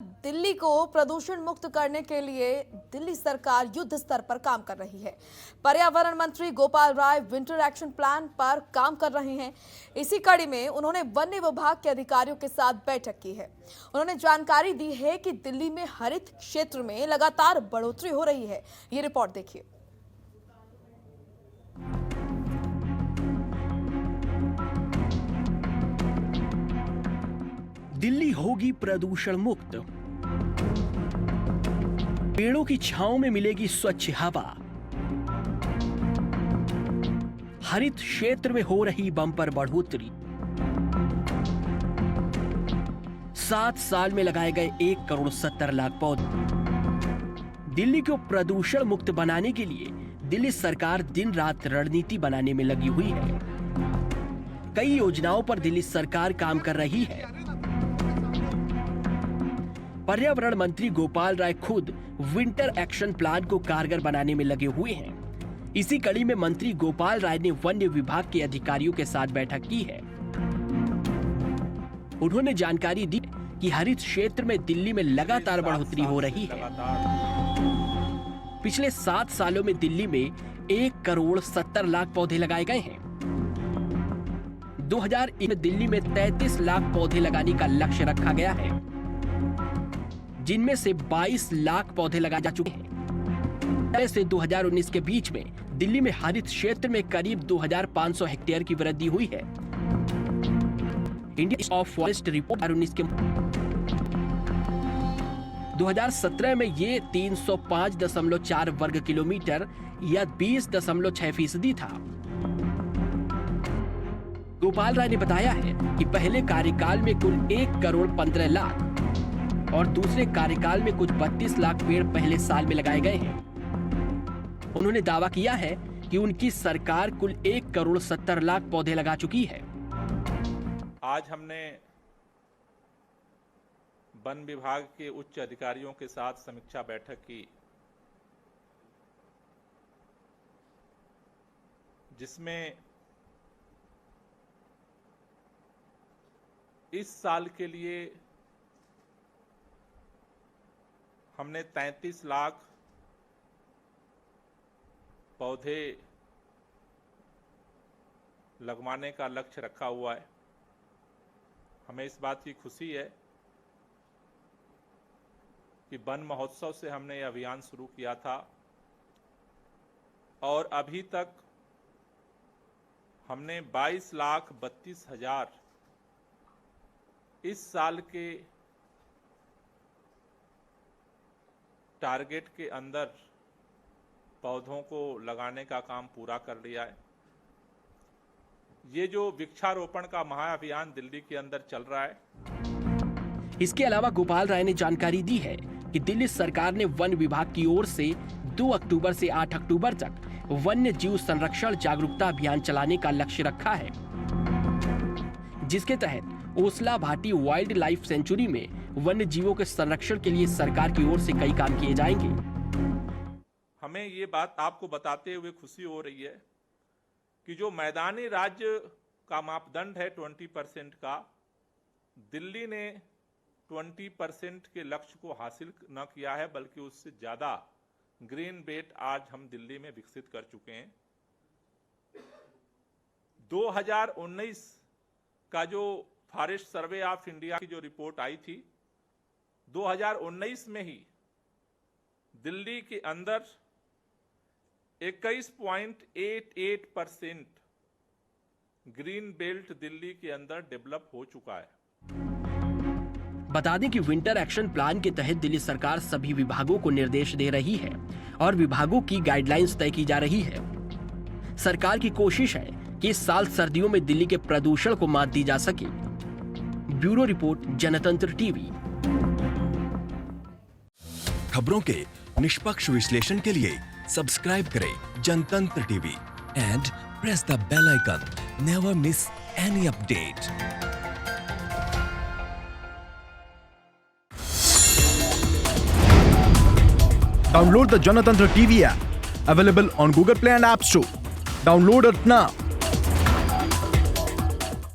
दिल्ली को प्रदूषण मुक्त करने के लिए दिल्ली सरकार युद्ध स्तर पर काम कर रही है। पर्यावरण मंत्री Gopal Rai winter action plan पर काम कर रहे हैं। इसी कड़ी में उन्होंने वन्य विभाग के अधिकारियों के साथ बैठक की है। उन्होंने जानकारी दी है कि दिल्ली में हरित क्षेत्र में लगातार बढ़ोतरी हो रही है। ये रिपोर्ट देखिए। दिल्ली होगी प्रदूषण मुक्त, पेड़ों की छांव में मिलेगी स्वच्छ हवा, हरित क्षेत्र में हो रही बम्पर बढ़ोतरी, 7 साल में लगाए गए 1,70,00,000 पौधे। दिल्ली को प्रदूषण मुक्त बनाने के लिए दिल्ली सरकार दिन रात रणनीति बनाने में लगी हुई है। कई योजनाओं पर दिल्ली सरकार काम कर रही है। पर्यावरण मंत्री गोपाल राय खुद विंटर एक्शन प्लान को कारगर बनाने में लगे हुए हैं। इसी कड़ी में मंत्री गोपाल राय ने वन्य विभाग के अधिकारियों के साथ बैठक की है। उन्होंने जानकारी दी कि हरित क्षेत्र में दिल्ली में लगातार बढ़ोतरी हो रही है। पिछले 7 सालों में दिल्ली में 1,70,00,000 पौधे लगाए गए हैं। 2001 में दिल्ली में 33 लाख पौधे लगाने का लक्ष्य रखा गया है, जिनमें से 22 लाख पौधे लगाए जा चुके हैं। से 2019 के बीच में दिल्ली में हरित क्षेत्र में करीब 2,500 हेक्टेयर की वृद्धि हुई है। इंडिया ऑफ फॉरेस्ट रिपोर्ट 2019 के 2017 में ये 305.4 वर्ग किलोमीटर या 20.6% था। गोपाल राय ने बताया है कि पहले कार्यकाल में कुल 1,15,00,000 और दूसरे कार्यकाल में कुछ 32 लाख पेड़ पहले साल में लगाए गए हैं। उन्होंने दावा किया है कि उनकी सरकार कुल 1,70,00,000 पौधे लगा चुकी है। आज हमने वन विभाग के उच्च अधिकारियों के साथ समीक्षा बैठक की, जिसमें इस साल के लिए हमने 33 लाख पौधे लगवाने का लक्ष्य रखा हुआ है। हमें इस बात की खुशी है कि वन महोत्सव से हमने यह अभियान शुरू किया था और अभी तक हमने 22,32,000 इस साल के टारगेट के अंदर पौधों को लगाने का काम पूरा कर लिया है। ये जो वृक्षारोपण का महाअभियान दिल्ली के अंदर चल रहा है। इसके अलावा गोपाल राय ने जानकारी दी है कि दिल्ली सरकार ने वन विभाग की ओर से 2 अक्टूबर से 8 अक्टूबर तक वन्य जीव संरक्षण जागरूकता अभियान चलाने का लक्ष्य रखा है, जिसके तहत Osla Bhati wild life sanctuary में वन्य जीवों के संरक्षण के लिए सरकार की ओर से कई काम किए जाएंगे। हमें ये बात आपको बताते हुए खुशी हो रही है कि जो मैदानी राज्य का मापदंड है 20% का, दिल्ली ने 20% के लक्ष्य को हासिल न किया है, बल्कि उससे ज्यादा ग्रीन बेल्ट आज हम दिल्ली में विकसित कर चुके हैं। 2019 का जो फॉरेस्ट सर्वे ऑफ इंडिया की जो रिपोर्ट आई थी, 2019 में ही दिल्ली के अंदर 21.88% ग्रीन बेल्ट दिल्ली के अंदर डेवलप हो चुका है। बता दें कि विंटर एक्शन प्लान के तहत दिल्ली सरकार सभी विभागों को निर्देश दे रही है और विभागों की गाइडलाइंस तय की जा रही है। सरकार की कोशिश है कि इस साल सर्दियों में दिल्ली के प्रदूषण को मात दी जा सके। Bureau report, Janatantra TV. खबरों के निष्पक्ष विश्लेषण के लिए सब्सक्राइब करें Janatantra TV and press the bell icon. Never miss any update. Download the Janatantra TV app, available on Google Play and App Store. Download it now.